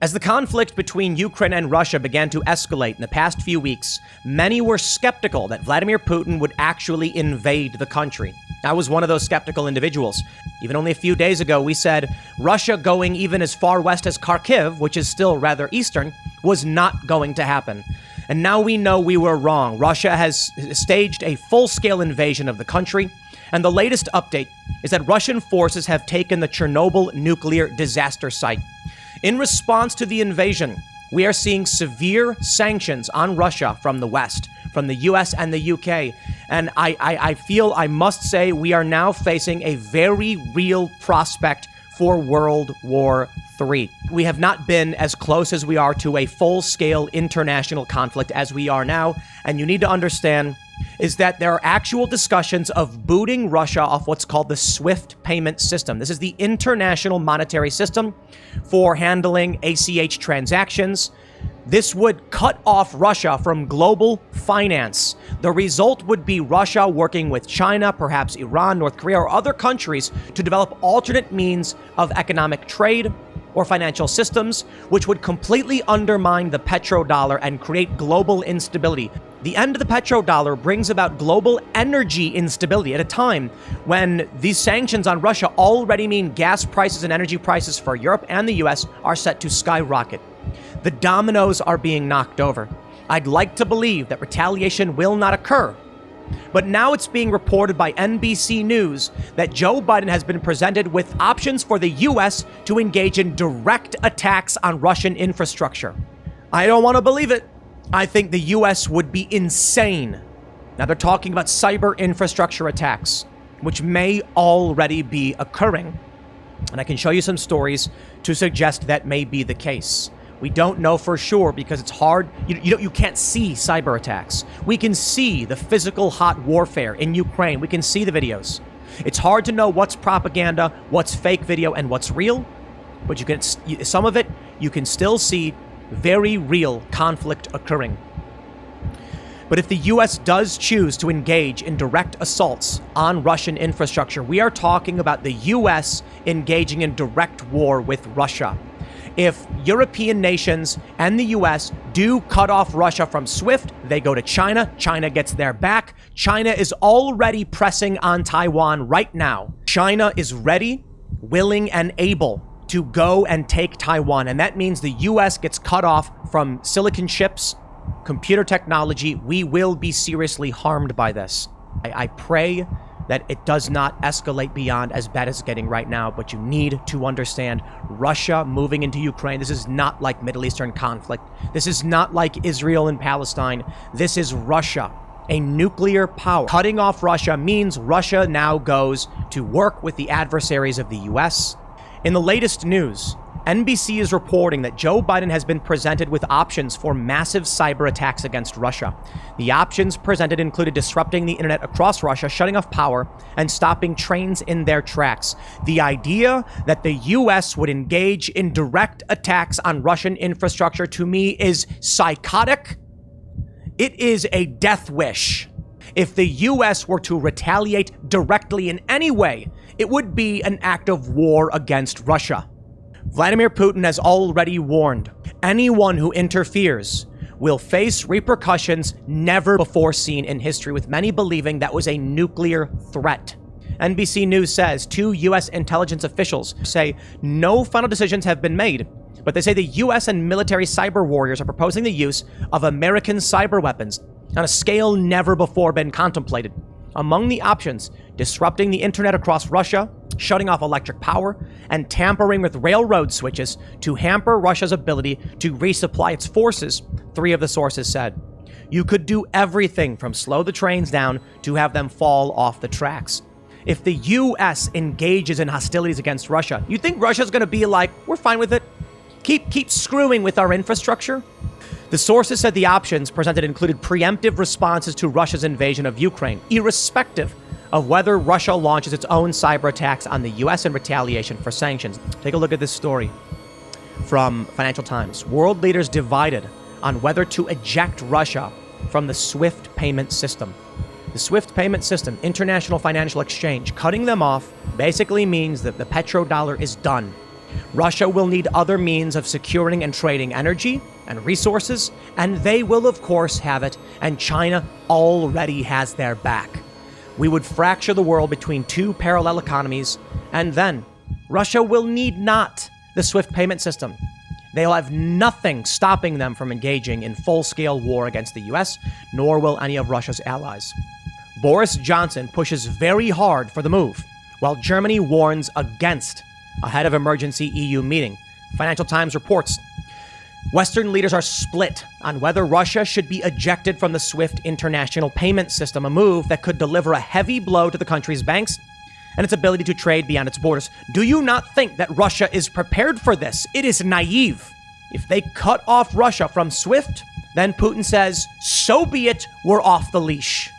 As the conflict between Ukraine and Russia began to escalate in the past few weeks, many were skeptical that Vladimir Putin would actually invade the country. I was one of those skeptical individuals. Even only a few days ago, we said Russia going even as far west as Kharkiv, which is still rather eastern, was not going to happen. And now we know we were wrong. Russia has staged a full-scale invasion of the country. And the latest update is that Russian forces have taken the Chernobyl nuclear disaster site. In response to the invasion, we are seeing severe sanctions on Russia from the West, from the US and the UK. And I feel I must say we are now facing a very real prospect for World War III. We have not been as close as we are to a full-scale international conflict as we are now. And you need to understand is that there are actual discussions of booting Russia off what's called the SWIFT payment system. This is the international monetary system for handling ACH transactions. This would cut off Russia from global finance. The result would be Russia working with China, perhaps Iran, North Korea, or other countries to develop alternate means of economic trade or financial systems, which would completely undermine the petrodollar and create global instability. The end of the petrodollar brings about global energy instability at a time when these sanctions on Russia already mean gas prices and energy prices for Europe and the US are set to skyrocket. The dominoes are being knocked over. I'd like to believe that retaliation will not occur. But now it's being reported by NBC News that Joe Biden has been presented with options for the US to engage in direct attacks on Russian infrastructure. I don't want to believe it. I think the US would be insane. Now they're talking about cyber infrastructure attacks, which may already be occurring. And I can show you some stories to suggest that may be the case. We don't know for sure because it's hard. You can't see cyber attacks. We can see the physical hot warfare in Ukraine. We can see the videos. It's hard to know what's propaganda, what's fake video, and what's real. But you can some of it, you can still see very real conflict occurring. But if the US does choose to engage in direct assaults on Russian infrastructure, we are talking about the US engaging in direct war with Russia. If European nations and the US do cut off Russia from SWIFT, they go to China. China gets their back. China is already pressing on Taiwan right now. China is ready, willing, and able to go and take Taiwan. And that means the US gets cut off from silicon chips, computer technology. We will be seriously harmed by this. I pray that it does not escalate beyond as bad as it's getting right now, but you need to understand Russia moving into Ukraine. This is not like Middle Eastern conflict. This is not like Israel and Palestine. This is Russia, a nuclear power. Cutting off Russia means Russia now goes to work with the adversaries of the US. In the latest news, NBC is reporting that Joe Biden has been presented with options for massive cyber attacks against Russia. The options presented included disrupting the internet across Russia, shutting off power, and stopping trains in their tracks. The idea that the US would engage in direct attacks on Russian infrastructure, to me, is psychotic. It is a death wish. If the US were to retaliate directly in any way, it would be an act of war against Russia. Vladimir Putin has already warned anyone who interferes will face repercussions never before seen in history, with many believing that was a nuclear threat. NBC News says 2 U.S. intelligence officials say no final decisions have been made, but they say the U.S. and military cyber warriors are proposing the use of American cyber weapons on a scale never before been contemplated. Among the options, disrupting the internet across Russia, shutting off electric power, and tampering with railroad switches to hamper Russia's ability to resupply its forces, 3 of the sources said. You could do everything from slow the trains down to have them fall off the tracks. If the U.S. engages in hostilities against Russia, you think Russia's going to be like, we're fine with it? Keep screwing with our infrastructure? The sources said the options presented included preemptive responses to Russia's invasion of Ukraine, irrespective of whether Russia launches its own cyber attacks on the U.S. in retaliation for sanctions. Take a look at this story from Financial Times. World leaders divided on whether to eject Russia from the SWIFT payment system. The SWIFT payment system, international financial exchange, cutting them off basically means that the petrodollar is done. Russia will need other means of securing and trading energy and resources, and they will of course have it, and China already has their back. We would fracture the world between two parallel economies, and then Russia will need not the SWIFT payment system. They'll have nothing stopping them from engaging in full-scale war against the US, nor will any of Russia's allies. Boris Johnson pushes very hard for the move, while Germany warns against a head of emergency EU meeting. Financial Times reports Western leaders are split on whether Russia should be ejected from the SWIFT international payment system, a move that could deliver a heavy blow to the country's banks and its ability to trade beyond its borders. Do you not think that Russia is prepared for this? It is naive. If they cut off Russia from SWIFT, then Putin says, so be it, we're off the leash.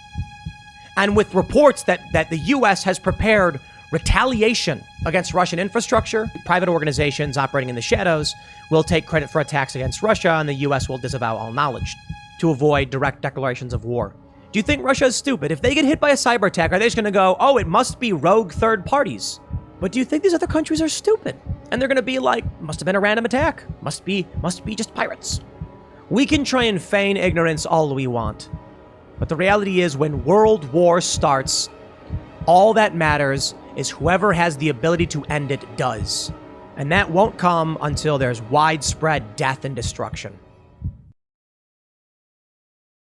And with reports that the US has prepared retaliation against Russian infrastructure, private organizations operating in the shadows will take credit for attacks against Russia, and the US will disavow all knowledge to avoid direct declarations of war. Do you think Russia is stupid? If they get hit by a cyber attack, are they just going to go, oh, it must be rogue third parties? But do you think these other countries are stupid? And they're going to be like, must have been a random attack. Must be just pirates. We can try and feign ignorance all we want. But the reality is, when world war starts, all that matters is whoever has the ability to end it does. And that won't come until there's widespread death and destruction.